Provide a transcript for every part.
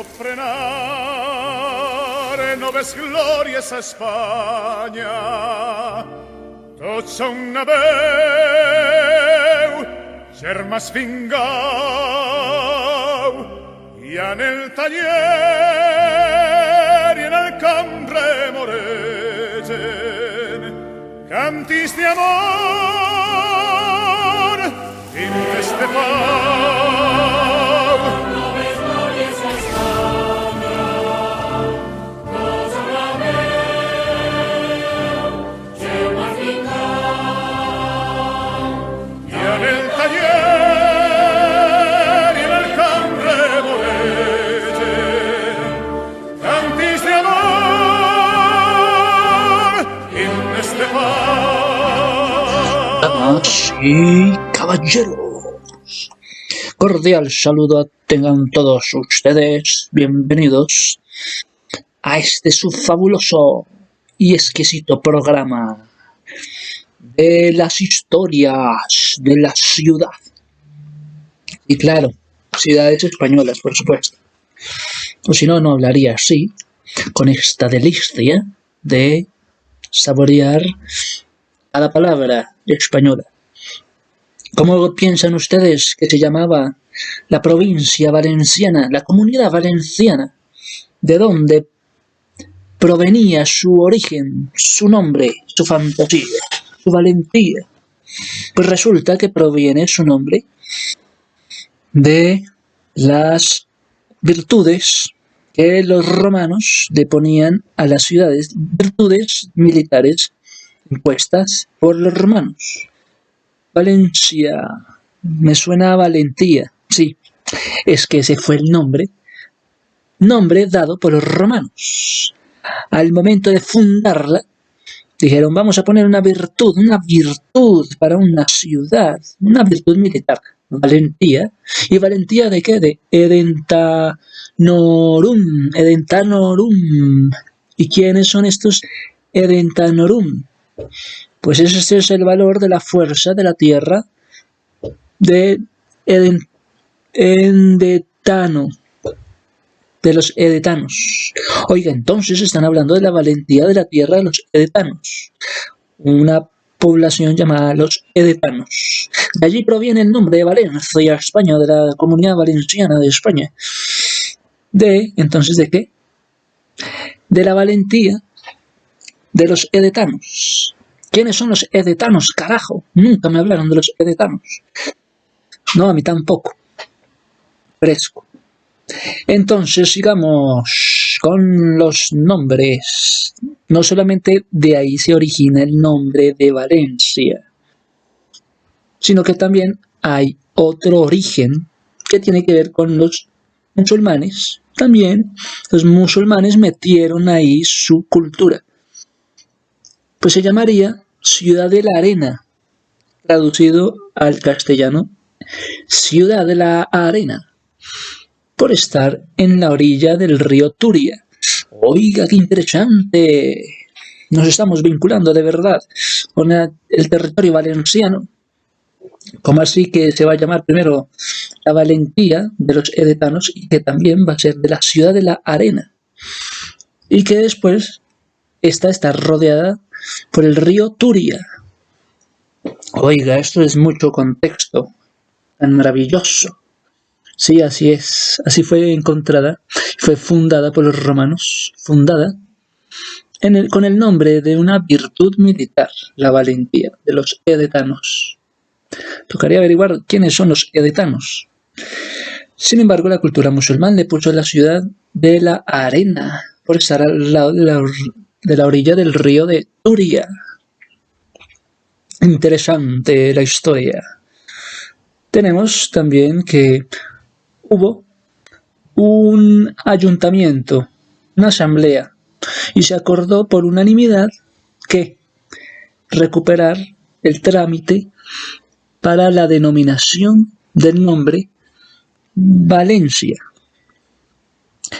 frenare, no ves gloria esa España. Tots som una veu, germans fingau, i en el taller i en el camp remoregen cantis d'amor i de pau. No ves gloria esa España, tots amb la veu, germans fingau, i en el taller i en el camp remoregen cantis d'amor i de pau. Damas y caballeros, cordial saludo tengan todos ustedes, bienvenidos a este su fabuloso y exquisito programa de las historias de la ciudad. Y claro, ciudades españolas, por supuesto. O si no, no hablaría así, con esta delicia de saborear a la palabra española. ¿Cómo piensan ustedes que se llamaba la provincia valenciana, la comunidad valenciana? ¿De dónde provenía su origen, su nombre, su fantasía, su valentía? Pues resulta que proviene su nombre de las virtudes que los romanos le ponían a las ciudades, virtudes militares impuestas por los romanos. Valencia, me suena a valentía, sí, es que ese fue el nombre dado por los romanos. Al momento de fundarla, dijeron, vamos a poner una virtud para una ciudad, una virtud militar, valentía. ¿Y valentía de qué? De edentanorum. ¿Y quiénes son estos edentanorum? Pues ese es el valor de la fuerza de la tierra de Edetano, de los edetanos. Oiga, entonces están hablando de la valentía de la tierra de los edetanos, una población llamada los edetanos. De allí proviene el nombre de Valencia, España, de la Comunidad Valenciana de España. ¿Entonces de qué? De la valentía de los edetanos. ¿Quiénes son los edetanos, carajo? Nunca me hablaron de los edetanos. No, a mí tampoco. Fresco. Entonces, sigamos con los nombres. No solamente de ahí se origina el nombre de Valencia, sino que también hay otro origen que tiene que ver con los musulmanes. También los musulmanes metieron ahí su cultura. Pues se llamaría Ciudad de la Arena, traducido al castellano, Ciudad de la Arena, por estar en la orilla del río Turia. Oiga, qué interesante. Nos estamos vinculando de verdad con el territorio valenciano. ¿Cómo así que se va a llamar primero la valentía de los edetanos y que también va a ser de la Ciudad de la Arena? Y que después está rodeada por el río Turia. Oiga, esto es mucho contexto, tan maravilloso. Sí, así es, así fue encontrada, fue fundada por los romanos, con el nombre de una virtud militar, la valentía de los edetanos. Tocaría averiguar quiénes son los edetanos. Sin embargo, la cultura musulmana le puso la Ciudad de la Arena, por estar al lado de la orilla del río de Turia. Interesante la historia. Tenemos también que hubo un ayuntamiento, una asamblea, y se acordó por unanimidad que recuperar el trámite para la denominación del nombre Valencia.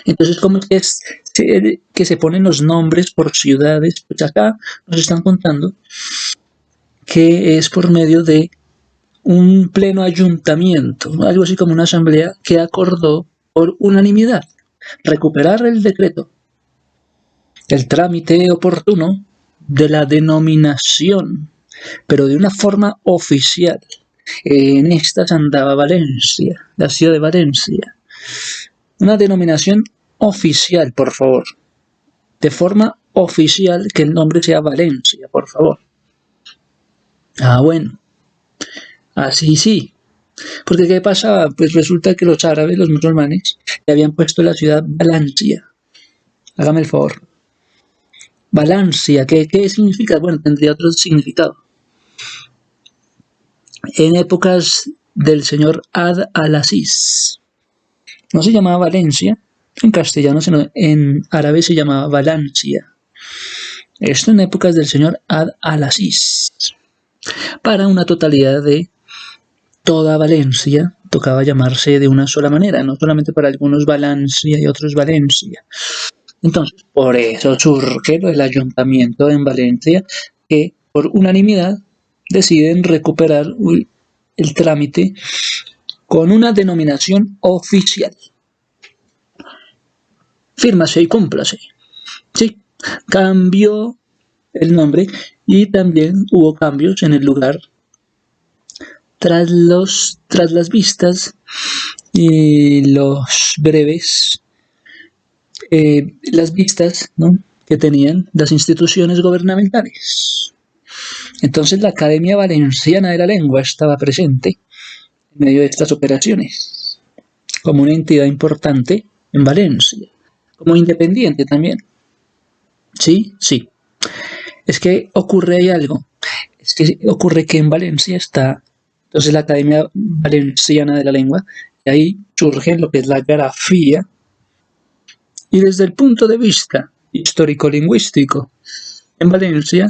Entonces, ¿cómo es que se ponen los nombres por ciudades? Pues acá nos están contando que es por medio de un pleno ayuntamiento, algo así como una asamblea que acordó por unanimidad recuperar el decreto, el trámite oportuno de la denominación, pero de una forma oficial. En estas andaba Valencia, la ciudad de Valencia. Una denominación oficial, por favor. De forma oficial, que el nombre sea Valencia, por favor. Ah, bueno. Así sí. Porque ¿qué pasaba? Pues resulta que los árabes, los musulmanes, le habían puesto la ciudad Valencia. Hágame el favor. Valencia, ¿qué significa? Bueno, tendría otro significado. En épocas del señor Ad al-Aziz, no se llamaba Valencia en castellano, sino en árabe se llamaba Valencia. Esto en épocas del señor Ad al-Aziz. Para una totalidad de toda Valencia tocaba llamarse de una sola manera, no solamente para algunos Valencia y otros Valencia. Entonces, por eso surge el ayuntamiento en Valencia, que por unanimidad deciden recuperar el trámite con una denominación oficial. Fírmase y cúmplase. Sí, cambió el nombre y también hubo cambios en el lugar tras las vistas y los breves las vistas, ¿no?, que tenían las instituciones gubernamentales. Entonces la Academia Valenciana de la Lengua estaba presente en medio de estas operaciones, como una entidad importante en Valencia, como independiente también. Sí, sí. Es que ocurre ahí algo. Es que ocurre que en Valencia está entonces la Academia Valenciana de la Lengua, y ahí surge lo que es la grafía. Y desde el punto de vista histórico-lingüístico, en Valencia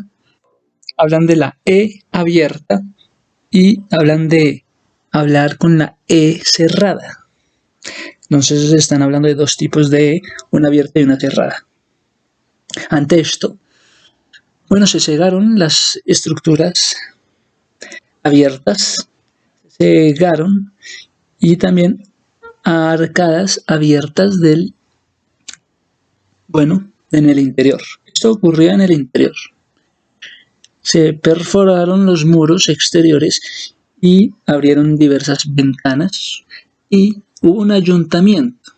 hablan de la E abierta y hablan de hablar con la E cerrada. Entonces están hablando de dos tipos de E, una abierta y una cerrada. Ante esto, bueno, se cegaron las estructuras abiertas, se cegaron, y también arcadas abiertas en el interior. Esto ocurría en el interior. Se perforaron los muros exteriores y abrieron diversas ventanas y hubo un ayuntamiento.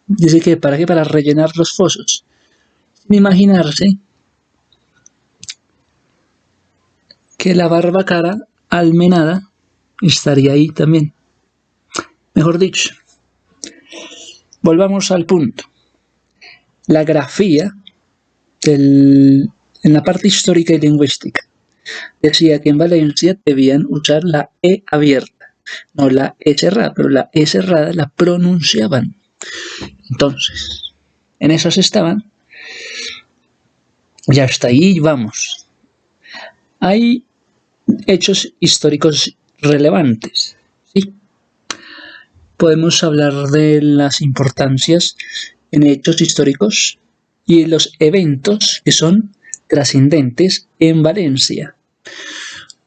Dice que ¿para qué? Para rellenar los fosos. Sin imaginarse que la Barbacana Almenada estaría ahí también. Mejor dicho, volvamos al punto. La grafía en la parte histórica y lingüística decía que en Valencia debían usar la E abierta, no la E cerrada, pero la E cerrada la pronunciaban. Entonces, en esas estaban. Ya hasta ahí vamos. Hay hechos históricos relevantes, ¿sí? Podemos hablar de las importancias en hechos históricos y los eventos que son trascendentes en Valencia.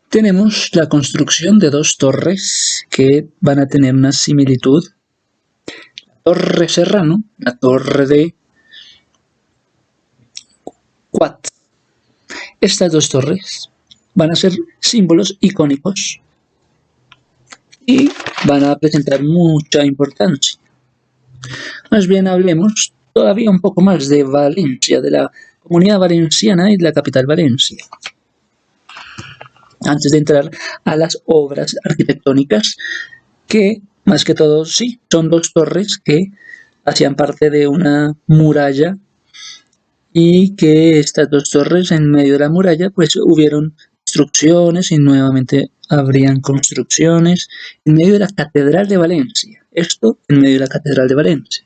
Tenemos la construcción de dos torres que van a tener una similitud. La Torre Serrano, la Torre de Cuat. Estas dos torres van a ser símbolos icónicos y van a presentar mucha importancia. Más bien hablemos todavía un poco más de Valencia, de la Comunidad Valenciana y de la capital Valencia, antes de entrar a las obras arquitectónicas que, más que todo, sí, son dos torres que hacían parte de una muralla, y que estas dos torres, en medio de la muralla, pues hubieron construcciones y nuevamente habrían construcciones en medio de la Catedral de Valencia. Esto en medio de la Catedral de Valencia.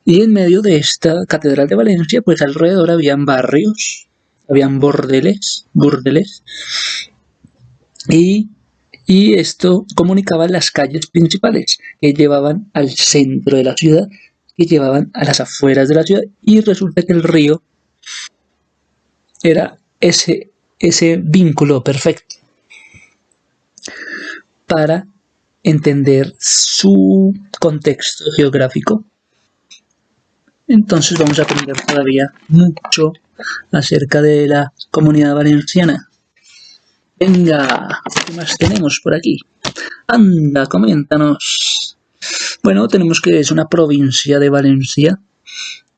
Y en medio de esta Catedral de Valencia, pues alrededor habían barrios, habían burdeles, y esto comunicaba las calles principales que llevaban al centro de la ciudad, que llevaban a las afueras de la ciudad, y resulta que el río era ese vínculo perfecto para entender su contexto geográfico. Entonces vamos a aprender todavía mucho acerca de la Comunidad Valenciana. Venga, ¿qué más tenemos por aquí? Anda, coméntanos. Bueno, tenemos que es una provincia de Valencia,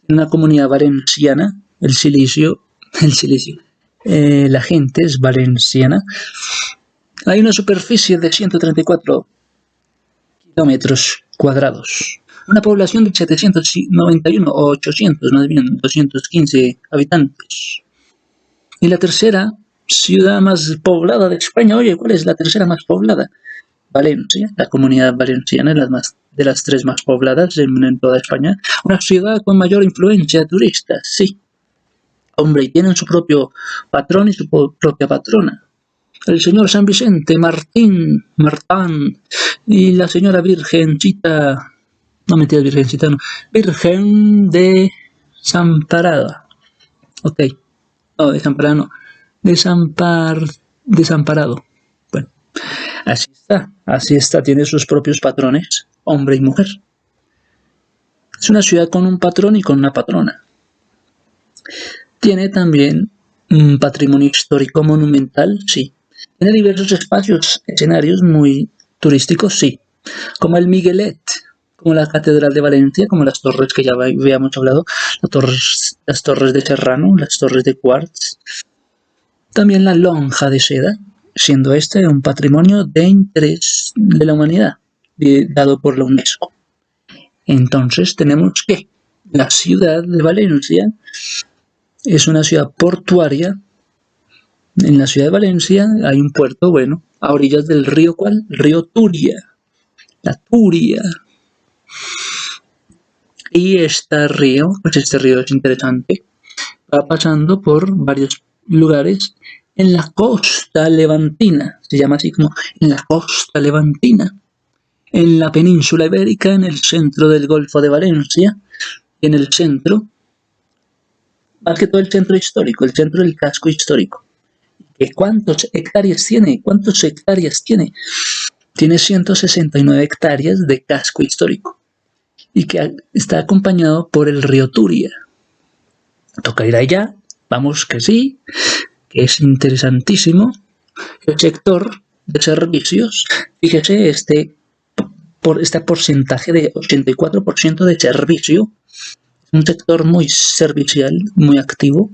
una comunidad valenciana, el silicio, la gente es valenciana. Hay una superficie de 134 kilómetros cuadrados. Una población de 791 o 800, más bien 215 habitantes. Y la tercera ciudad más poblada de España. Oye, ¿cuál es la tercera más poblada? Valencia, la comunidad valenciana es de las tres más pobladas en toda España. Una ciudad con mayor influencia de turistas, sí. Hombre, y tienen su propio patrón y su propia patrona. El señor San Vicente, Martán, y la señora Virgencita, no mentiras, Virgencita, no, Virgen de Desamparada. Ok, no, Desamparada no, Desamparado. Bueno, así está, tiene sus propios patrones, hombre y mujer. Es una ciudad con un patrón y con una patrona. Tiene también un patrimonio histórico monumental, sí. Tiene diversos escenarios muy turísticos, sí. Como el Miguelet, como la Catedral de Valencia, como las torres que ya habíamos hablado, las torres de Serrano, las torres de Quartz. También la Lonja de Seda, siendo este un patrimonio de interés de la humanidad, dado por la UNESCO. Entonces tenemos que la ciudad de Valencia es una ciudad portuaria. En la ciudad de Valencia hay un puerto, bueno, a orillas del río, ¿cuál? El río Turia. La Turia. Y este río es interesante. Va pasando por varios lugares en la costa levantina. Se llama así como en la costa levantina. En la península ibérica, en el centro del Golfo de Valencia. Y en el centro, más que todo el centro histórico, el centro del casco histórico. ¿Cuántas hectáreas tiene? ¿Cuántas hectáreas tiene? Tiene 169 hectáreas de casco histórico y que está acompañado por el río Turia. Toca ir allá, vamos que sí, que es interesantísimo. El sector de servicios, fíjese, este porcentaje de 84% de servicio, un sector muy servicial, muy activo,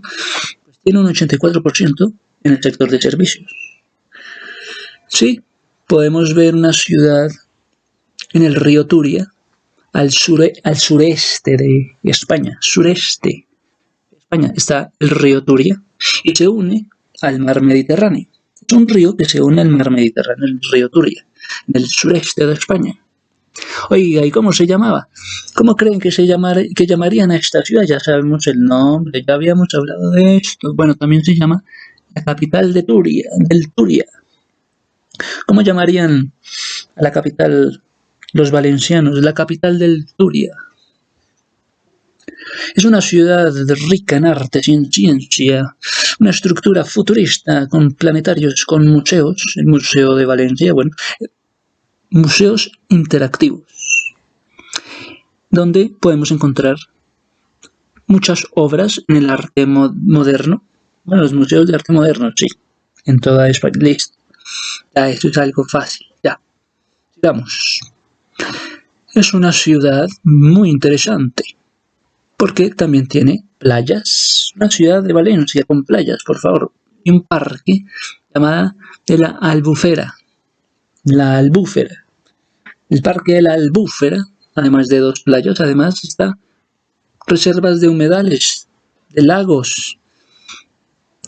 pues tiene un 84% en el sector de servicios. Sí, podemos ver una ciudad en el río Turia, al sureste de España. Sureste de España está el río Turia y se une al mar Mediterráneo. Es un río que se une al mar Mediterráneo, el río Turia, en el sureste de España. Oiga, ¿y cómo se llamaba? ¿Cómo creen que llamarían a esta ciudad? Ya sabemos el nombre, ya habíamos hablado de esto. Bueno, también se llama la capital de Turia, del Turia. ¿Cómo llamarían a la capital los valencianos? La capital del Turia. Es una ciudad rica en artes y en ciencia, una estructura futurista con planetarios, con museos, el Museo de Valencia, bueno, museos interactivos, donde podemos encontrar muchas obras en el arte moderno. Bueno, los museos de arte moderno, sí, en toda España. Listo. Ya, esto es algo fácil. Ya. Sigamos. Es una ciudad muy interesante, porque también tiene playas. Una ciudad de Valencia con playas, por favor. Y un parque llamado de la Albufera. La Albufera. El parque de la Albufera, además de 2 playas, además está reservas de humedales, de lagos.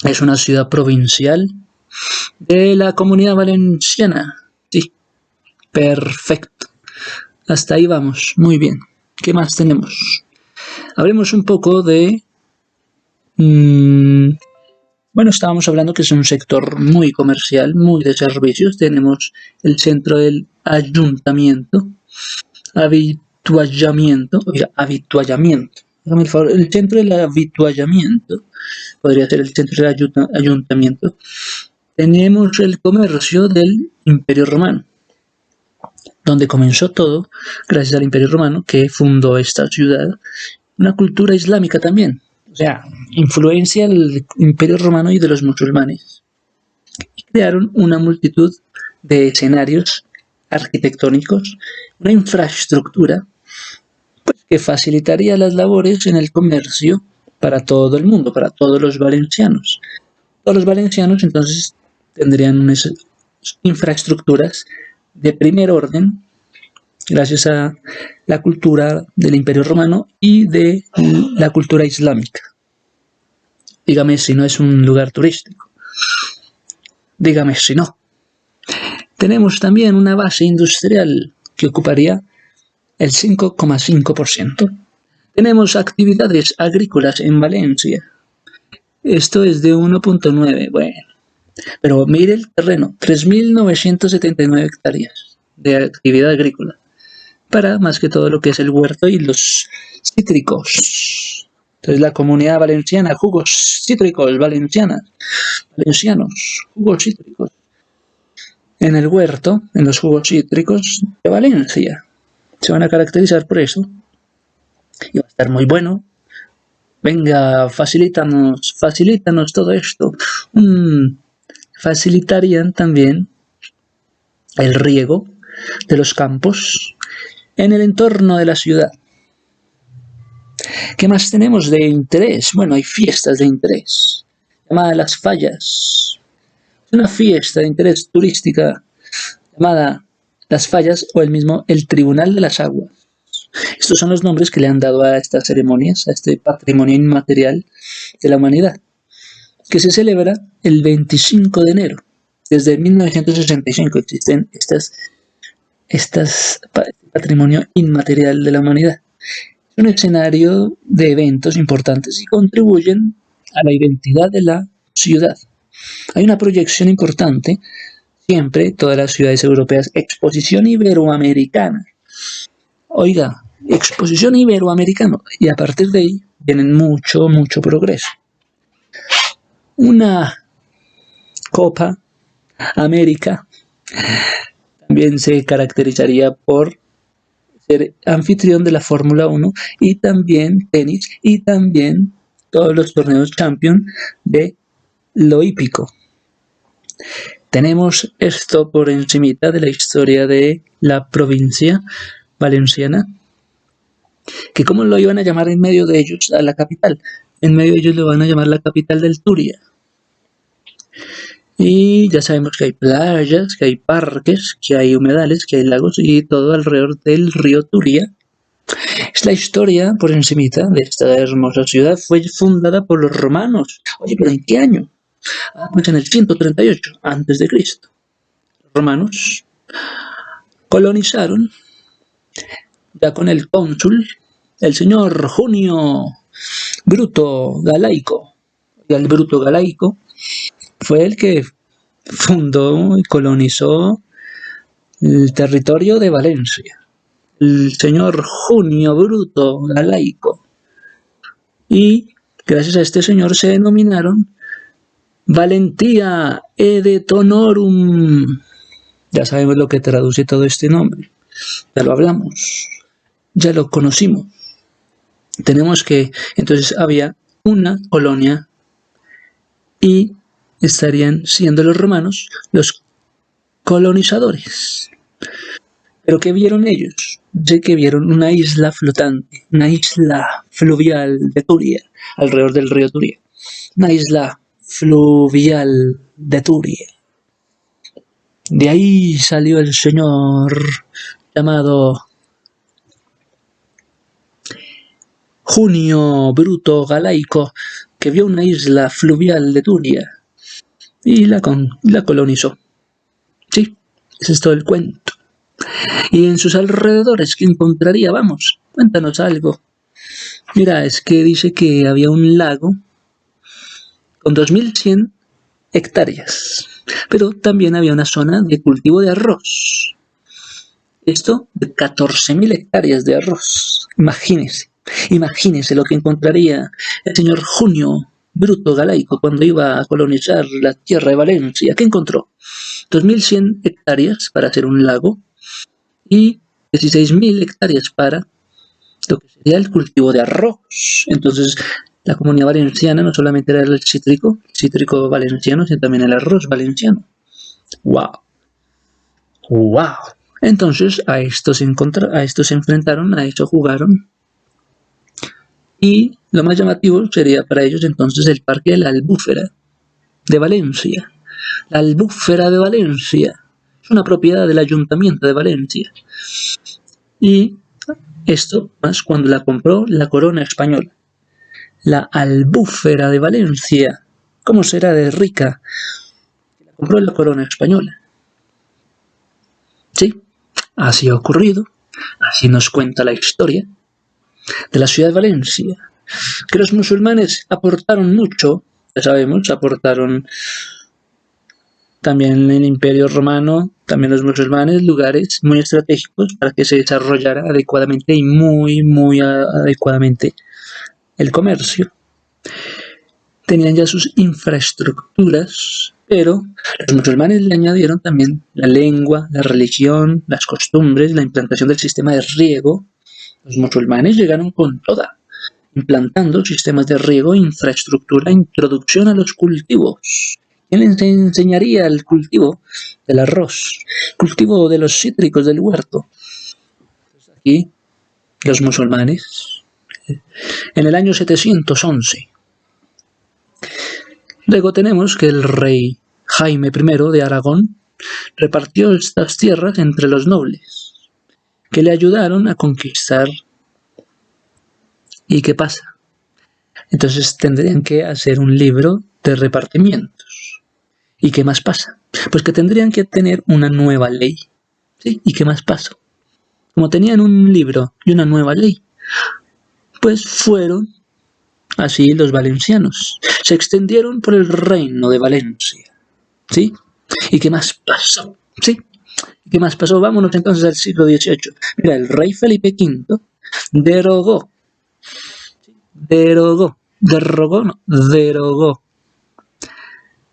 Es una ciudad provincial de la Comunidad Valenciana. Sí, perfecto. Hasta ahí vamos, muy bien. ¿Qué más tenemos? Hablemos un poco de... Bueno, estábamos hablando que es un sector muy comercial, muy de servicios. Tenemos el centro del habituallamiento. Hágame el favor, el centro del habituallamiento. Podría ser el centro del ayuntamiento. Tenemos el comercio del Imperio Romano. donde comenzó todo, gracias al Imperio Romano, que fundó esta ciudad, una cultura islámica también. O sea, influencia del Imperio Romano y de los musulmanes. Y crearon una multitud de escenarios arquitectónicos, una infraestructura pues, que facilitaría las labores en el comercio para todo el mundo, para todos los valencianos. Todos los valencianos entonces tendrían unas infraestructuras de primer orden gracias a la cultura del Imperio Romano y de la cultura islámica. Dígame si no es un lugar turístico. Dígame si no. Tenemos también una base industrial que ocuparía el 5,5%. Tenemos actividades agrícolas en Valencia. Esto es de 1,9. Bueno, pero mire el terreno, 3.979 hectáreas de actividad agrícola, para más que todo lo que es el huerto y los cítricos. Entonces la comunidad valenciana, jugos cítricos valencianos, jugos cítricos. En el huerto, en los jugos cítricos de Valencia, se van a caracterizar por eso. Y va a estar muy bueno. Venga, facilítanos todo esto. Facilitarían también el riego de los campos en el entorno de la ciudad. ¿Qué más tenemos de interés? Bueno, hay fiestas de interés, llamada Las Fallas. Es una fiesta de interés turística llamada Las Fallas o el Tribunal de las Aguas. Estos son los nombres que le han dado a estas ceremonias, a este patrimonio inmaterial de la humanidad, que se celebra el 25 de enero. Desde 1965 existen estas patrimonio inmaterial de la humanidad. Es un escenario de eventos importantes y contribuyen a la identidad de la ciudad. Hay una proyección importante, siempre, todas las ciudades europeas, Exposición Iberoamericana. Oiga, Exposición Iberoamericana, y a partir de ahí vienen mucho progreso. Una Copa América también se caracterizaría por ser anfitrión de la Fórmula 1 y también tenis y también todos los torneos Champions de lo hípico. Tenemos esto por encimita de la historia de la provincia valenciana, que como lo iban a llamar en medio de ellos a la capital, en medio de ellos lo van a llamar la capital del Turia. Y ya sabemos que hay playas, que hay parques, que hay humedales, que hay lagos y todo alrededor del río Turia. Es la historia por encimita de esta hermosa ciudad. Fue fundada por los romanos. Oye, ¿pero en qué año? Pues en el 138 antes de Cristo. Los romanos colonizaron ya con el cónsul, el señor Junio Bruto Galaico. Y el Bruto Galaico fue el que fundó y colonizó el territorio de Valencia. El señor Junio Bruto Galaico. Y gracias a este señor se denominaron Valentia Edet Honorum. Ya sabemos lo que traduce todo este nombre. Ya lo hablamos. Ya lo conocimos. Tenemos que entonces había una colonia y estarían siendo los romanos los colonizadores. ¿Pero qué vieron ellos? Sé que vieron una isla flotante, una isla fluvial de Turia, alrededor del río Turia. Una isla fluvial de Turia. De ahí salió el señor llamado Junio Bruto Galaico, que vio una isla fluvial de Turia y la colonizó. Sí, ese es todo el cuento. Y en sus alrededores, ¿qué encontraría? Vamos, cuéntanos algo. Mira, es que dice que había un lago con 2.100 hectáreas, pero también había una zona de cultivo de arroz. Esto de 14.000 hectáreas de arroz. Imagínense lo que encontraría el señor Junio Bruto Galaico cuando iba a colonizar la tierra de Valencia. ¿Qué encontró? 2.100 hectáreas para hacer un lago y 16.000 hectáreas para lo que sería el cultivo de arroz. Entonces, la Comunidad Valenciana no solamente era el cítrico valenciano, sino también el arroz valenciano. ¡Wow! ¡Wow! Entonces, a estos se enfrentaron, a eso jugaron. Y lo más llamativo sería para ellos entonces el Parque de la Albúfera de Valencia. La Albúfera de Valencia es una propiedad del Ayuntamiento de Valencia. Y esto más cuando la compró la corona española. La Albúfera de Valencia. ¿Cómo será de rica? La compró la corona española. Sí, así ha ocurrido. Así nos cuenta la historia de la ciudad de Valencia. Que los musulmanes aportaron mucho, ya sabemos, aportaron también en el Imperio Romano, también los musulmanes, lugares muy estratégicos para que se desarrollara adecuadamente y muy adecuadamente el comercio. Tenían ya sus infraestructuras, pero los musulmanes le añadieron también la lengua, la religión, las costumbres, la implantación del sistema de riego. Los musulmanes llegaron con toda, implantando sistemas de riego, infraestructura, introducción a los cultivos. ¿Quién les enseñaría el cultivo del arroz? Cultivo de los cítricos del huerto. Aquí, los musulmanes, en el año 711. Luego tenemos que el rey Jaime I de Aragón repartió estas tierras entre los nobles, que le ayudaron a conquistar. ¿Y qué pasa? Entonces tendrían que hacer un libro de repartimientos. ¿Y qué más pasa? Pues que tendrían que tener una nueva ley. ¿Sí? ¿Y qué más pasó? Como tenían un libro y una nueva ley, pues fueron así los valencianos. Se extendieron por el reino de Valencia. ¿Sí? ¿Y qué más pasó? ¿Sí? ¿Y qué más pasó? Vámonos entonces al siglo XVIII. Mira, el rey Felipe V derogó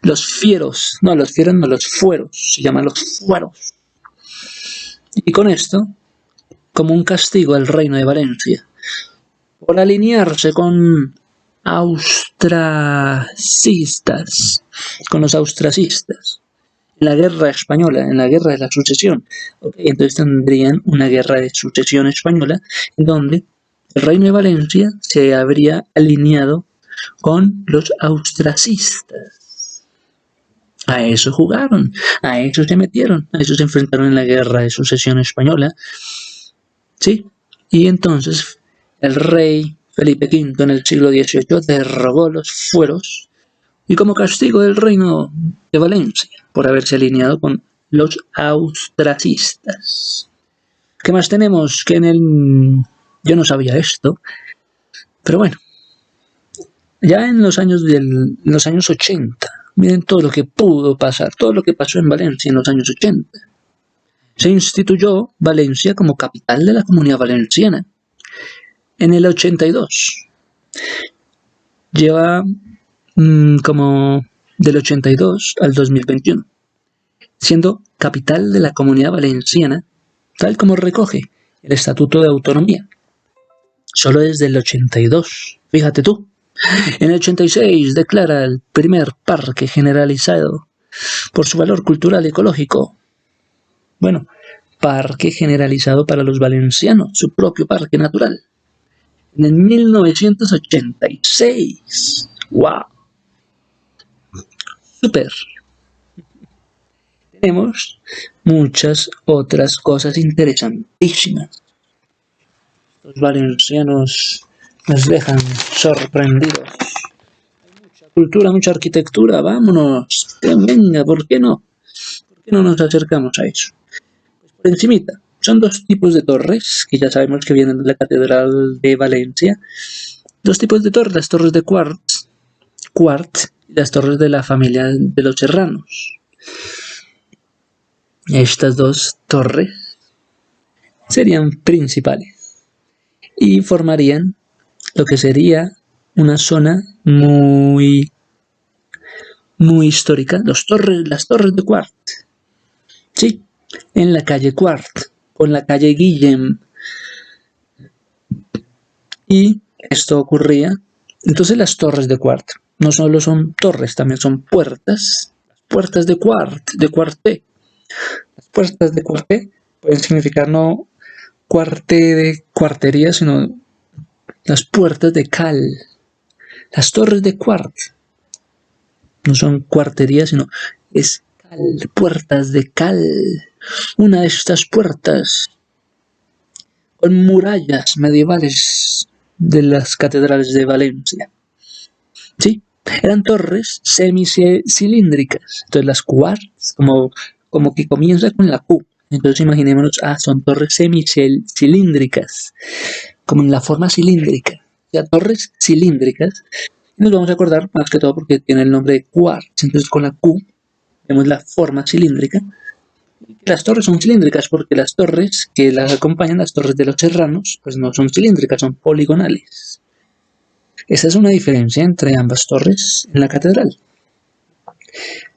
los fueros, se llaman los fueros. Y con esto, como un castigo al reino de Valencia, por alinearse con los austracistas, en la guerra española, en la guerra de la sucesión. Okay, entonces tendrían una guerra de sucesión española, en donde el reino de Valencia se habría alineado con los austracistas. A eso jugaron, a eso se metieron, a eso se enfrentaron en la guerra de sucesión española. ¿Sí? Y entonces el rey Felipe V en el siglo XVIII derogó los fueros y como castigo del reino de Valencia por haberse alineado con los austracistas. ¿Qué más tenemos? Que yo no sabía esto, pero bueno, ya en los años 80, miren todo lo que pudo pasar, todo lo que pasó en Valencia en los años 80. Se instituyó Valencia como capital de la Comunidad Valenciana en el 82. Lleva como del 82 al 2021, siendo capital de la Comunidad Valenciana, tal como recoge el Estatuto de Autonomía. Solo desde el 82, fíjate tú. En el 86 declara el primer parque generalizado por su valor cultural y ecológico. Bueno, parque generalizado para los valencianos, su propio parque natural. En el 1986. ¡Wow! ¡Súper! Tenemos muchas otras cosas interesantísimas. Los valencianos nos dejan sorprendidos. Hay mucha cultura, mucha arquitectura, vámonos. Venga, ¿por qué no? ¿Por qué no nos acercamos a eso? Pues por encimita. Son dos tipos de torres, que ya sabemos que vienen de la Catedral de Valencia. Dos tipos de torres, las torres de Quart y las torres de la familia de los Serranos. Estas dos torres serían principales y formarían lo que sería una zona muy histórica, las torres de Quart. Sí, en la calle Quart, con la calle Guillem. Y esto ocurría. Entonces las torres de Quart no solo son torres, también son puertas. Puertas de Quart, de Quarté. Las puertas de Quarté pueden significar no cuarté de cuartería, sino las puertas de cal. Las torres de Quart no son cuartería, sino es cal, puertas de cal. Una de estas puertas con murallas medievales de las catedrales de Valencia. ¿Sí? Eran torres semicilíndricas. Entonces las quarts, como que comienza con la Q. Entonces imaginémonos, son torres semicilíndricas, como en la forma cilíndrica. O sea, torres cilíndricas. Y nos vamos a acordar más que todo porque tiene el nombre de quartz. Entonces con la Q vemos la forma cilíndrica. Las torres son cilíndricas porque las torres que las acompañan, las torres de los serranos, pues no son cilíndricas, son poligonales. Esa es una diferencia entre ambas torres en la catedral.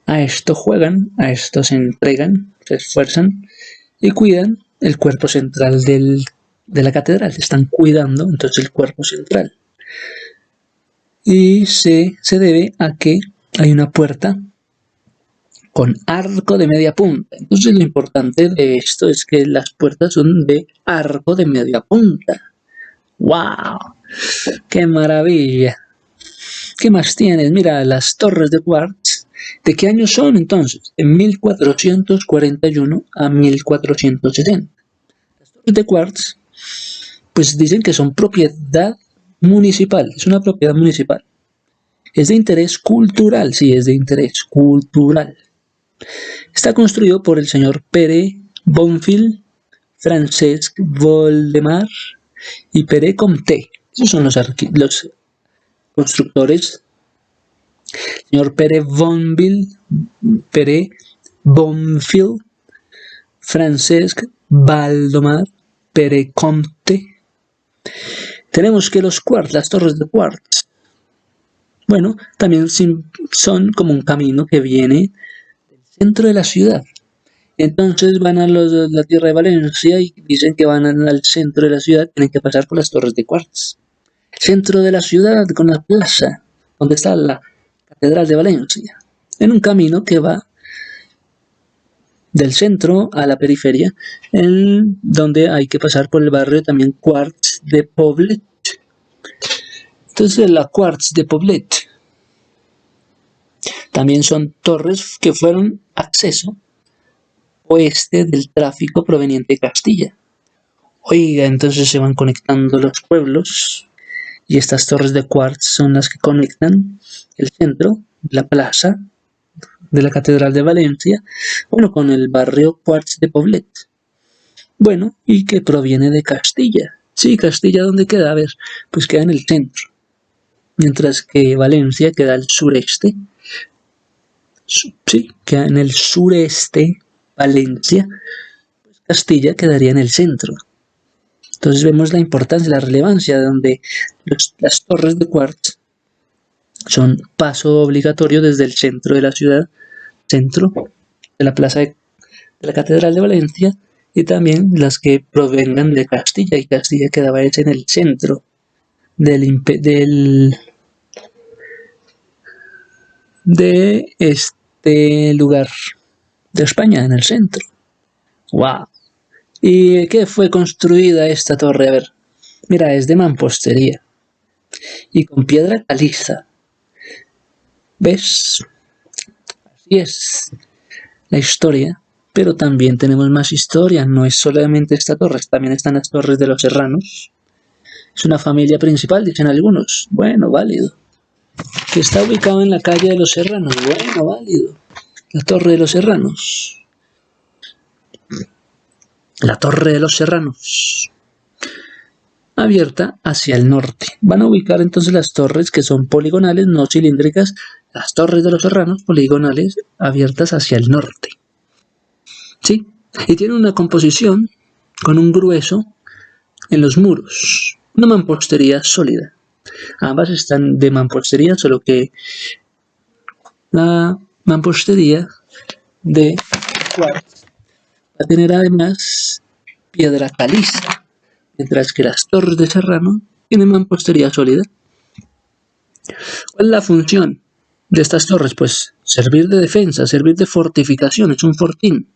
A esto juegan, a esto se entregan, se esfuerzan y cuidan el cuerpo central de la catedral. Están cuidando entonces el cuerpo central. Y se debe a que hay una puerta con arco de media punta. Entonces lo importante de esto es que las puertas son de arco de media punta. ¡Wow! ¡Qué maravilla! ¿Qué más tienes? Mira, las torres de Quartz. ¿De qué año son entonces? De 1441 a 1460. Las torres de Quartz, pues dicen que son propiedad municipal. Es una propiedad municipal. Es de interés cultural, sí, es de interés cultural. Está construido por el señor Pere Bonfil, Francesc Voldemar y Pere Comte. Esos son los constructores. Señor Pere Bonfil, Francesc Valdemar, Pere Comte. Tenemos que las torres de Quartz, bueno, también son como un camino que viene del centro de la ciudad. Entonces van a la tierra de Valencia y dicen que van al centro de la ciudad, tienen que pasar por las torres de Quartz. Centro de la ciudad con la plaza, donde está la catedral de Valencia. En un camino que va del centro a la periferia, donde hay que pasar por el barrio también Quartz de Poblet. Entonces la Quartz de Poblet también son torres que fueron acceso oeste del tráfico proveniente de Castilla. Oiga, entonces se van conectando los pueblos y estas torres de Quartz son las que conectan el centro, la plaza de la Catedral de Valencia, bueno, con el barrio Quartz de Poblet. Bueno, y que proviene de Castilla. Sí, Castilla, ¿dónde queda? A ver, pues queda en el centro. Mientras que Valencia queda al sureste. Sí, queda en el sureste Valencia. Pues Castilla quedaría en el centro. Entonces vemos la importancia, la relevancia de donde las torres de Quartz son paso obligatorio desde el centro de la ciudad, centro de la plaza de la Catedral de Valencia, y también las que provengan de Castilla, y Castilla quedaba en el centro de este lugar de España, en el centro. ¡Wow! ¿Y qué fue construida esta torre? A ver, mira, es de mampostería y con piedra caliza. ¿Ves? Así es la historia, pero también tenemos más historia. No es solamente esta torre, también están las torres de los serranos. Es una familia principal, dicen algunos. Bueno, válido. Que está ubicado en la calle de los Serranos. Bueno, válido. La torre de los Serranos. La torre de los Serranos. Abierta hacia el norte. Van a ubicar entonces las torres que son poligonales, no cilíndricas. Las torres de los Serranos, poligonales, abiertas hacia el norte. ¿Sí? Y tiene una composición con un grueso en los muros. Una mampostería sólida. Ambas están de mampostería, solo que la mampostería de Quartz va a tener además piedra caliza, mientras que las torres de Serrano tienen mampostería sólida. ¿Cuál es la función de estas torres? Pues servir de defensa, servir de fortificación, es un fortín,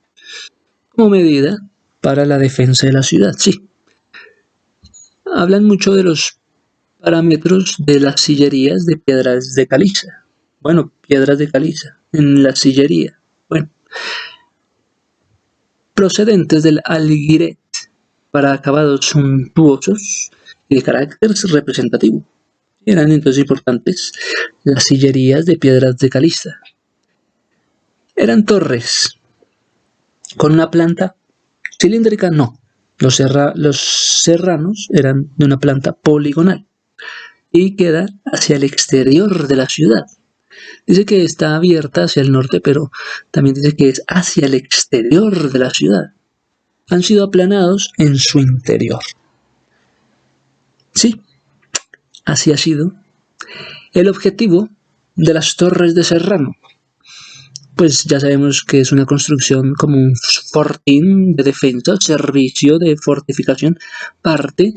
como medida para la defensa de la ciudad, sí. Hablan mucho de los parámetros de las sillerías de piedras de caliza. Bueno, piedras de caliza en la sillería. Bueno, procedentes del Alguiret para acabados suntuosos y de carácter representativo. Eran entonces importantes las sillerías de piedras de caliza. Eran torres con una planta cilíndrica, no. Los serranos eran de una planta poligonal y queda hacia el exterior de la ciudad. Dice que está abierta hacia el norte, pero también dice que es hacia el exterior de la ciudad. Han sido aplanados en su interior. Sí, así ha sido el objetivo de las torres de Serrano. Pues ya sabemos que es una construcción como un fortín de defensa, servicio de fortificación, parte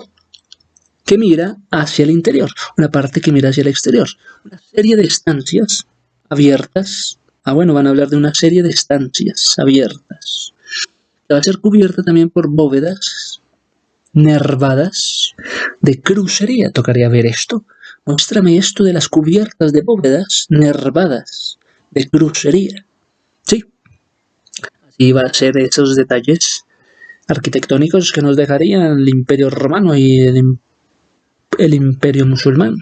que mira hacia el interior, una parte que mira hacia el exterior. Una serie de estancias abiertas. Bueno, van a hablar de una serie de estancias abiertas. Que va a ser cubierta también por bóvedas nervadas de crucería. Tocaría ver esto. Muéstrame esto de las cubiertas de bóvedas nervadas de crucería. Sí, así va a ser esos detalles arquitectónicos que nos dejarían el Imperio Romano y el Imperio Musulmán.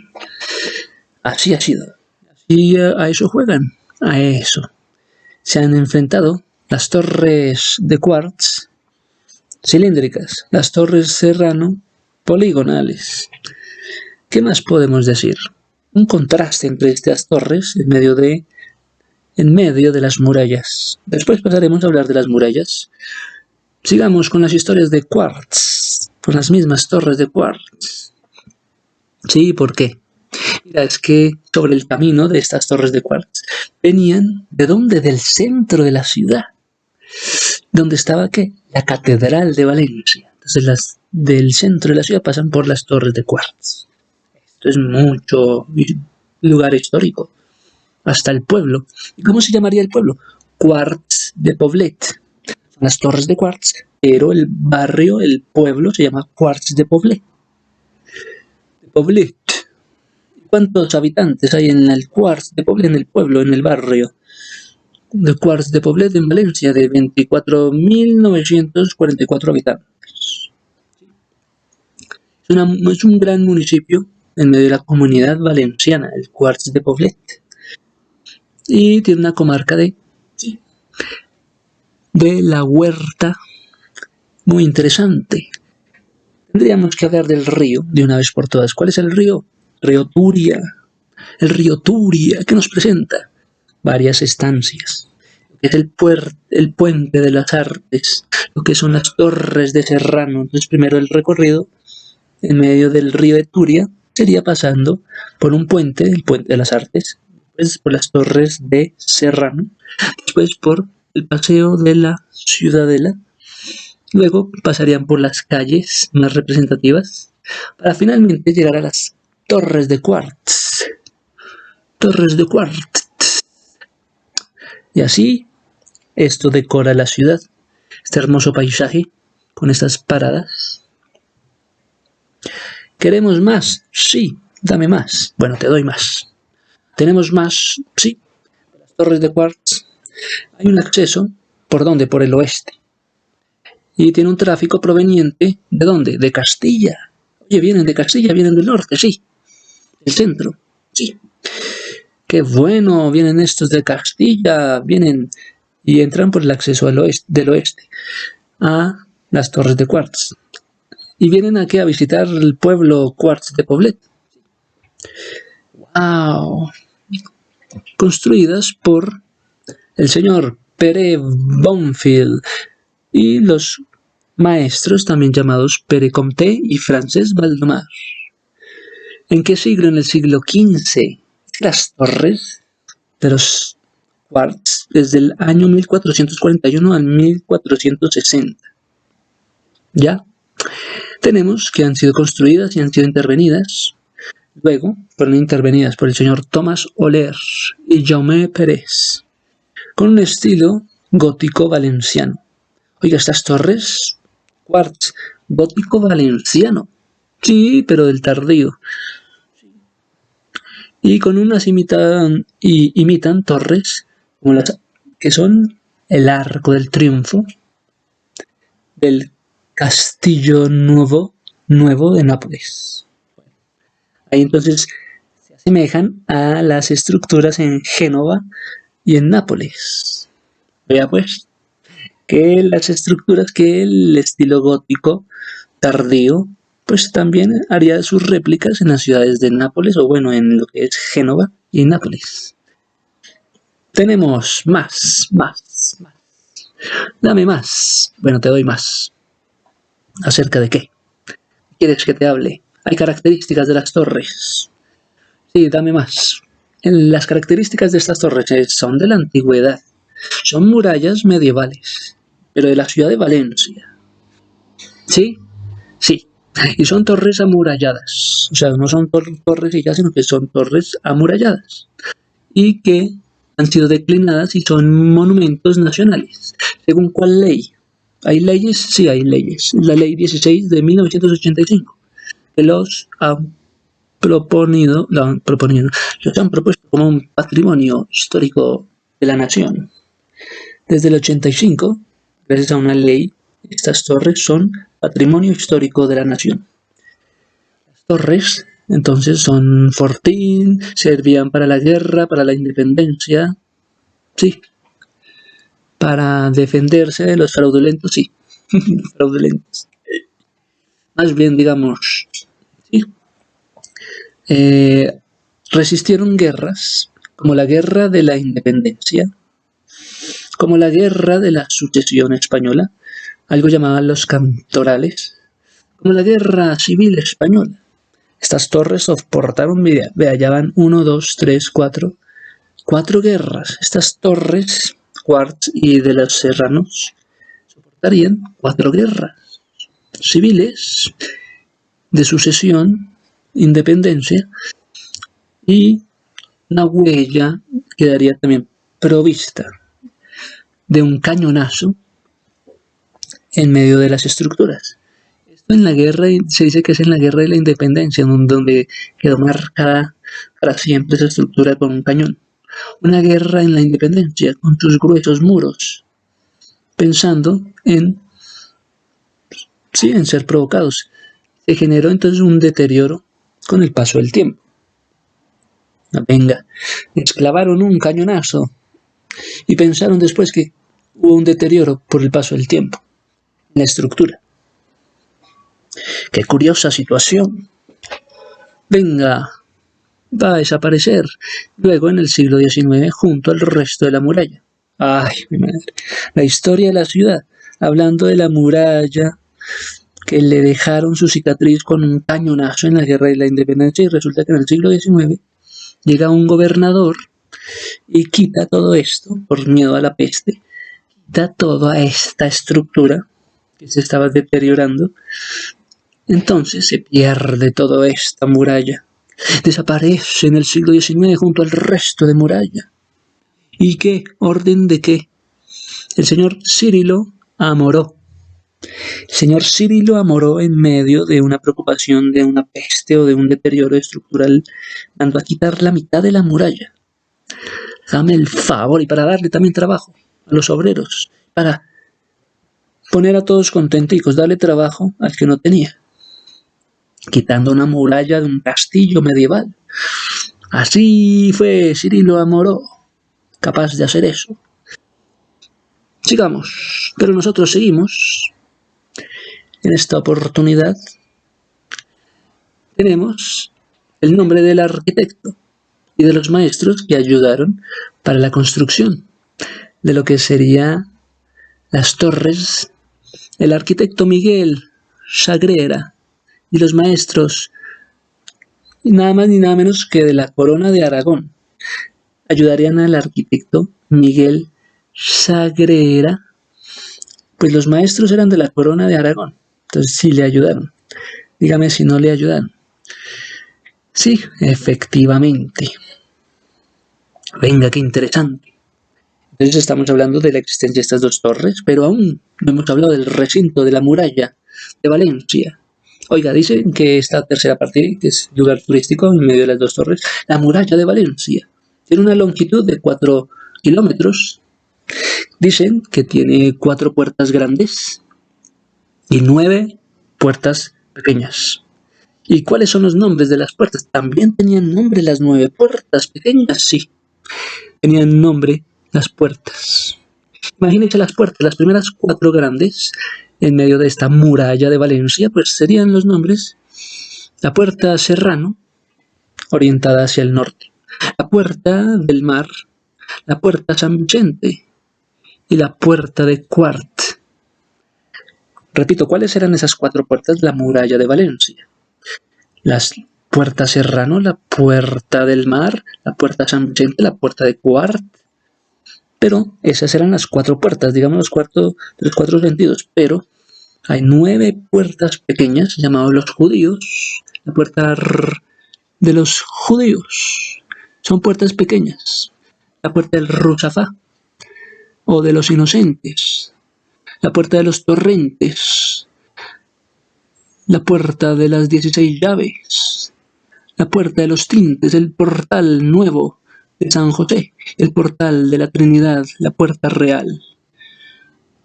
Así ha sido. Así a eso juegan, a eso. Se han enfrentado las torres de quartz cilíndricas, las torres Serrano poligonales. ¿Qué más podemos decir? Un contraste entre estas torres en medio de las murallas. Después pasaremos a hablar de las murallas. Sigamos con las historias de quartz, con las mismas torres de quartz. Sí, ¿por qué? Mira, es que sobre el camino de estas torres de quartz venían, ¿de dónde? Del centro de la ciudad. ¿Dónde estaba qué? La Catedral de Valencia. Entonces del centro de la ciudad pasan por las torres de quartz. Esto es mucho lugar histórico. Hasta el pueblo. ¿Y cómo se llamaría el pueblo? Quartz de Poblet. Son las torres de quartz, pero el barrio, el pueblo se llama Quartz de Poblet. ¿Cuántos habitantes hay en el Quartz de Poblet, en el pueblo, en el barrio de Quartz de Poblet en Valencia? De 24.944 habitantes. Es un gran municipio en medio de la comunidad valenciana, el Quartz de Poblet. Y tiene una comarca de la Huerta muy interesante. Tendríamos que hablar del río de una vez por todas. ¿Cuál es el río? Río Turia. El río Turia, que nos presenta varias estancias. Lo que es el puente de las artes, lo que son las torres de Serrano. Entonces, primero el recorrido en medio del río de Turia sería pasando por un puente, el puente de las artes, después por las torres de Serrano, después por el paseo de la Ciudadela, luego pasarían por las calles más representativas para finalmente llegar a las torres de quartz. Torres de quartz. Y así esto decora la ciudad, este hermoso paisaje con estas paradas. ¿Queremos más? Sí, dame más. Bueno, te doy más. ¿Tenemos más? Sí. Las torres de quartz. Hay un acceso, ¿por dónde? Por el oeste. Y tiene un tráfico proveniente, ¿de dónde? De Castilla. Oye, vienen de Castilla, vienen del norte, sí. Del centro, sí. Qué bueno, vienen estos de Castilla, vienen y entran por el acceso del oeste a las torres de quartz. Y vienen aquí a visitar el pueblo Quartz de Poblet. ¡Wow! Construidas por el señor Pere Bonfil y los maestros también llamados Pere Comte y Francesc Baldomar. ¿En qué siglo? En el siglo XV. Las torres de los quartz desde el año 1441 al 1460. ¿Ya? Tenemos que han sido construidas y han sido intervenidas. Luego fueron intervenidas por el señor Thomas Oler y Jaume Pérez, con un estilo gótico valenciano. Oiga, estas torres, quartz, gótico valenciano. Sí, pero del tardío. Y con unas imitan torres como las que son el Arco del Triunfo del Castillo Nuevo de Nápoles. Ahí entonces se asemejan a las estructuras en Génova y en Nápoles. Vea pues que las estructuras que el estilo gótico tardío pues también haría sus réplicas en las ciudades de Nápoles, o bueno, en lo que es Génova y Nápoles. Tenemos más. Dame más. Bueno, te doy más. ¿Acerca de qué? ¿Quieres que te hable? Hay características de las torres. Sí, dame más. Las características de estas torres son de la antigüedad. Son murallas medievales, pero de la ciudad de Valencia. ¿Sí? Sí. Y son torres amuralladas. O sea, no son torres y ya, sino que son torres amuralladas. Y que han sido declinadas y son monumentos nacionales. ¿Según cuál ley? ¿Hay leyes? Sí, hay leyes. La ley 16 de 1985, que los han propuesto como un patrimonio histórico de la nación. Desde el 85, gracias a una ley, estas torres son patrimonio histórico de la nación. Las torres, entonces, son fortín, servían para la guerra, para la independencia, sí. Para defenderse de los fraudulentos, sí. Fraudulentos. Más bien, digamos, sí. Resistieron guerras, como la guerra de la independencia, como la guerra de la sucesión española, algo llamaban los cantorales, como la guerra civil española. Estas torres soportaron, vea, ya van 1, 2, 3, 4 guerras. Estas torres, quartz y de los serranos, soportarían 4 guerras civiles, de sucesión, independencia, y una huella quedaría también provista de un cañonazo en medio de las estructuras. Esto en la guerra, se dice que es en la guerra de la independencia, donde quedó marcada para siempre esa estructura con un cañón. Una guerra en la independencia con sus gruesos muros, pensando en ser provocados. Se generó entonces un deterioro con el paso del tiempo. Venga, les clavaron un cañonazo y pensaron después que hubo un deterioro por el paso del tiempo en la estructura. Qué curiosa situación. Venga, va a desaparecer luego en el siglo XIX junto al resto de la muralla. Ay, mi madre. La historia de la ciudad, hablando de la muralla que le dejaron su cicatriz con un cañonazo en la guerra de la independencia, y resulta que en el siglo XIX llega un gobernador y quita todo esto por miedo a la peste, quita toda esta estructura que se estaba deteriorando. Entonces se pierde toda esta muralla, desaparece en el siglo XIX junto al resto de muralla. ¿Y qué? ¿Orden de qué? El señor Cirilo Amoró. El señor Cirilo Amoró, en medio de una preocupación de una peste o de un deterioro estructural, mandó a quitar la mitad de la muralla. Dame el favor, y para darle también trabajo a los obreros, para poner a todos contenticos, darle trabajo al que no tenía, quitando una muralla de un castillo medieval. Así fue Cirilo Amoró capaz de hacer eso. Sigamos, pero nosotros seguimos. En esta oportunidad tenemos el nombre del arquitecto y de los maestros que ayudaron para la construcción de lo que serían las torres. El arquitecto Miguel Sagrera y los maestros, nada más ni nada menos que de la Corona de Aragón, ayudarían al arquitecto Miguel Sagrera. Pues los maestros eran de la Corona de Aragón, Entonces sí le ayudaron. Dígame si no le ayudaron. Sí, efectivamente. Venga, qué interesante. Entonces estamos hablando de la existencia de estas dos torres, pero aún no hemos hablado del recinto de la muralla de Valencia. Oiga, dicen que esta tercera parte, que es lugar turístico en medio de las dos torres, la muralla de Valencia, tiene una longitud de 4 kilómetros. Dicen que tiene 4 puertas grandes y 9 puertas pequeñas. ¿Y cuáles son los nombres de las puertas? ¿También tenían nombre las 9 puertas pequeñas? Sí, tenían nombre las puertas. Imagínense las puertas, las primeras 4 grandes en medio de esta muralla de Valencia, pues serían los nombres: la puerta Serrano, orientada hacia el norte, la puerta del Mar, la puerta San Vicente y la puerta de Quart. Repito, ¿cuáles eran esas 4 puertas de la muralla de Valencia? Las puerta Serrano, la puerta del Mar, la puerta San Vicente, la puerta de Quart. Pero esas eran las 4 puertas, digamos los 4 sentidos. Pero hay 9 puertas pequeñas llamadas los judíos. La puerta de los judíos son puertas pequeñas. La puerta del Rusafá o de los inocentes. La puerta de los torrentes. La puerta de las 16 llaves. La puerta de los tintes, el portal nuevo de San José, el portal de la Trinidad, la puerta real.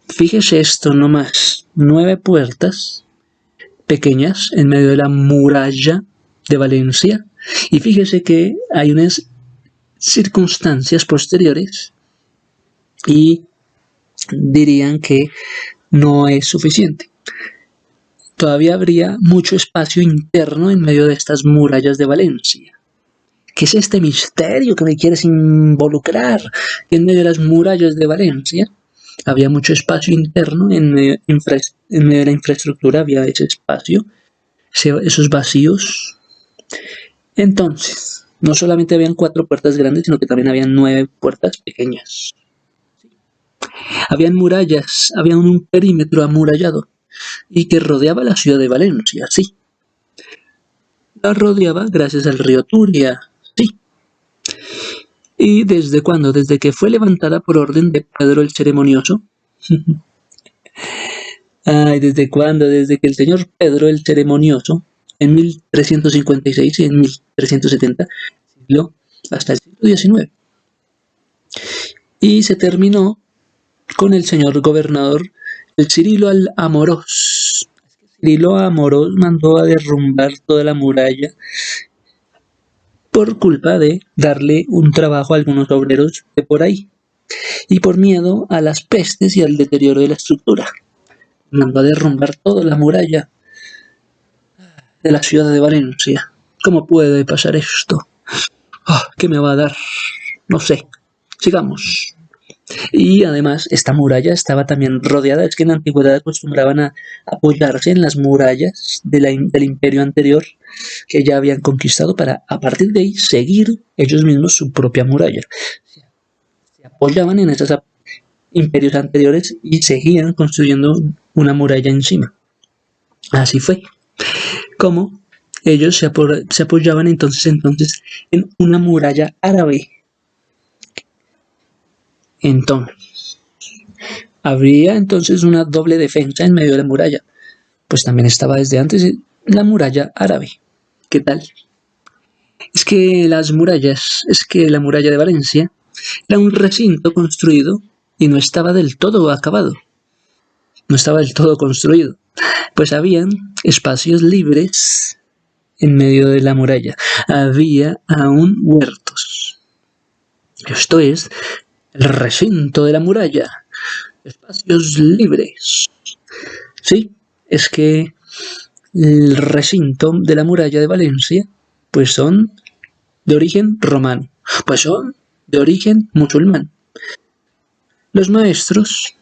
Fíjese esto nomás, 9 puertas pequeñas en medio de la muralla de Valencia, y fíjese que hay unas circunstancias posteriores y dirían que no es suficiente. Todavía habría mucho espacio interno en medio de estas murallas de Valencia. ¿Qué es este misterio que me quieres involucrar? Que en medio de las murallas de Valencia había mucho espacio interno, en medio de la infraestructura había ese espacio, esos vacíos. Entonces, no solamente habían 4 puertas grandes, sino que también habían 9 puertas pequeñas. Habían murallas, había un perímetro amurallado y que rodeaba la ciudad de Valencia, sí. La rodeaba gracias al río Turia, sí. ¿Y desde cuándo? Desde que fue levantada por orden de Pedro el Ceremonioso. Ay, ¿desde cuándo? Desde que el señor Pedro el Ceremonioso, en 1356 y en 1370, siglo hasta el siglo XIX. Y se terminó con el señor gobernador, el Cirilo Amorós. Cirilo Amorós mandó a derrumbar toda la muralla por culpa de darle un trabajo a algunos obreros de por ahí y por miedo a las pestes y al deterioro de la estructura. Mandó a derrumbar toda la muralla de la ciudad de Valencia. ¿Cómo puede pasar esto? ¿Qué me va a dar? No sé. Sigamos. Y además esta muralla estaba también rodeada, es que en la antigüedad acostumbraban a apoyarse en las murallas del imperio anterior que ya habían conquistado para a partir de ahí seguir ellos mismos su propia muralla. Se apoyaban en esos imperios anteriores y seguían construyendo una muralla encima. Así fue como ellos se apoyaban entonces en una muralla árabe. Entonces, habría entonces una doble defensa en medio de la muralla. Pues también estaba desde antes la muralla árabe. ¿Qué tal? Es que la muralla de Valencia era un recinto construido y no estaba del todo acabado. No estaba del todo construido. Pues habían espacios libres en medio de la muralla. Había aún huertos. Esto es el recinto de la muralla, espacios libres. Sí, es que el recinto de la muralla de Valencia, pues son de origen romano, pues son de origen musulmán. Los maestros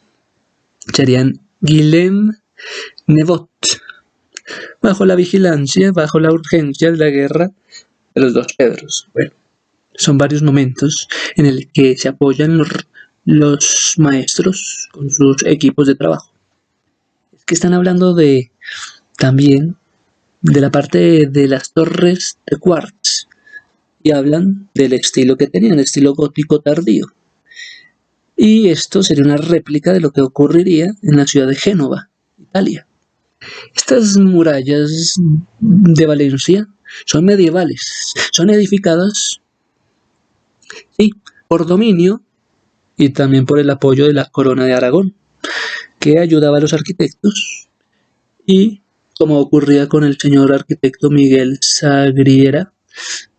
serían Guillem Nebot, bajo la vigilancia, bajo la urgencia de la guerra de los 2 Pedros. Bueno, son varios momentos en el que se apoyan los maestros con sus equipos de trabajo. Es que están hablando de también de la parte de las torres de Quartz y hablan del estilo que tenían, estilo gótico tardío. Y esto sería una réplica de lo que ocurriría en la ciudad de Génova, Italia. Estas murallas de Valencia son medievales, son edificadas, sí, por dominio y también por el apoyo de la Corona de Aragón, que ayudaba a los arquitectos y, como ocurría con el señor arquitecto Miguel Sagriera,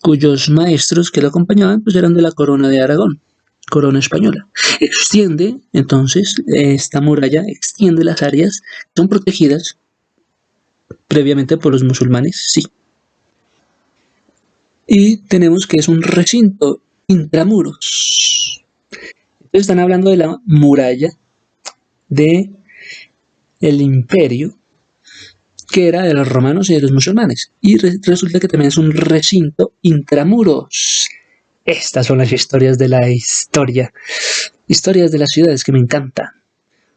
cuyos maestros que lo acompañaban pues eran de la Corona de Aragón, corona española. Extiende, entonces, esta muralla extiende las áreas que son protegidas previamente por los musulmanes, sí. Y tenemos que es un recinto intramuros. Entonces están hablando de la muralla de el imperio que era de los romanos y de los musulmanes. Y resulta que también es un recinto intramuros. Estas son las historias de la historia. Historias de las ciudades que me encantan.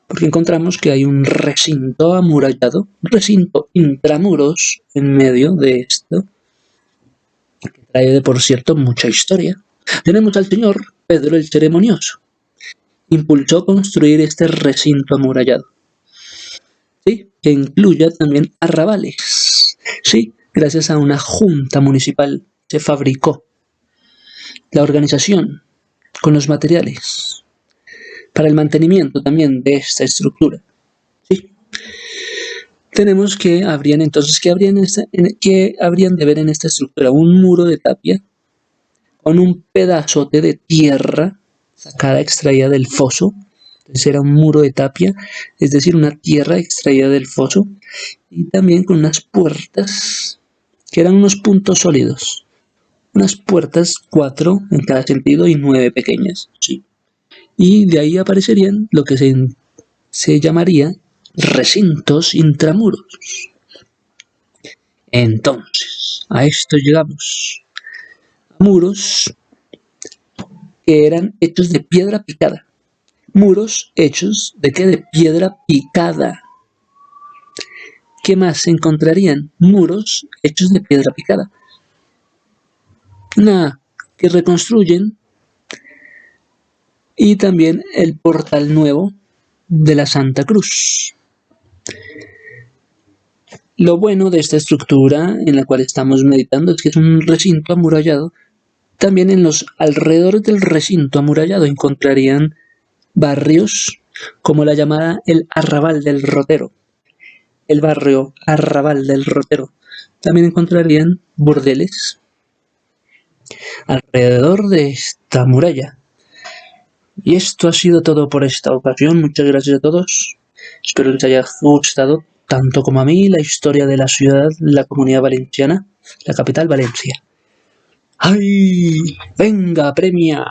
Porque encontramos que hay un recinto amurallado, un recinto intramuros en medio de esto, que trae por cierto mucha historia. Tenemos al señor Pedro el Ceremonioso. Impulsó construir este recinto amurallado. ¿Sí? Que incluya también arrabales. Sí, gracias a una junta municipal se fabricó la organización con los materiales para el mantenimiento también de esta estructura. ¿Sí? Tenemos que habrían entonces que habrían de ver en esta estructura un muro de tapia con un pedazote de tierra sacada, extraída del foso. Entonces era un muro de tapia, es decir, una tierra extraída del foso, y también con unas puertas que eran unos puntos sólidos. Unas puertas, 4 en cada sentido y 9 pequeñas, ¿sí? Y de ahí aparecerían lo que se llamaría recintos intramuros. Entonces, a esto llegamos. Muros que eran hechos de piedra picada. Muros hechos ¿de qué? De piedra picada. ¿Qué más se encontrarían? Muros hechos de piedra picada. Nada, que reconstruyen. Y también el portal nuevo de la Santa Cruz. Lo bueno de esta estructura en la cual estamos meditando es que es un recinto amurallado. También en los alrededores del recinto amurallado encontrarían barrios como la llamada el Arrabal del Rotero. El barrio Arrabal del Rotero. También encontrarían burdeles alrededor de esta muralla. Y esto ha sido todo por esta ocasión. Muchas gracias a todos. Espero que les haya gustado tanto como a mí la historia de la ciudad, la Comunidad Valenciana, la capital Valencia. ¡Ay! ¡Venga, premia!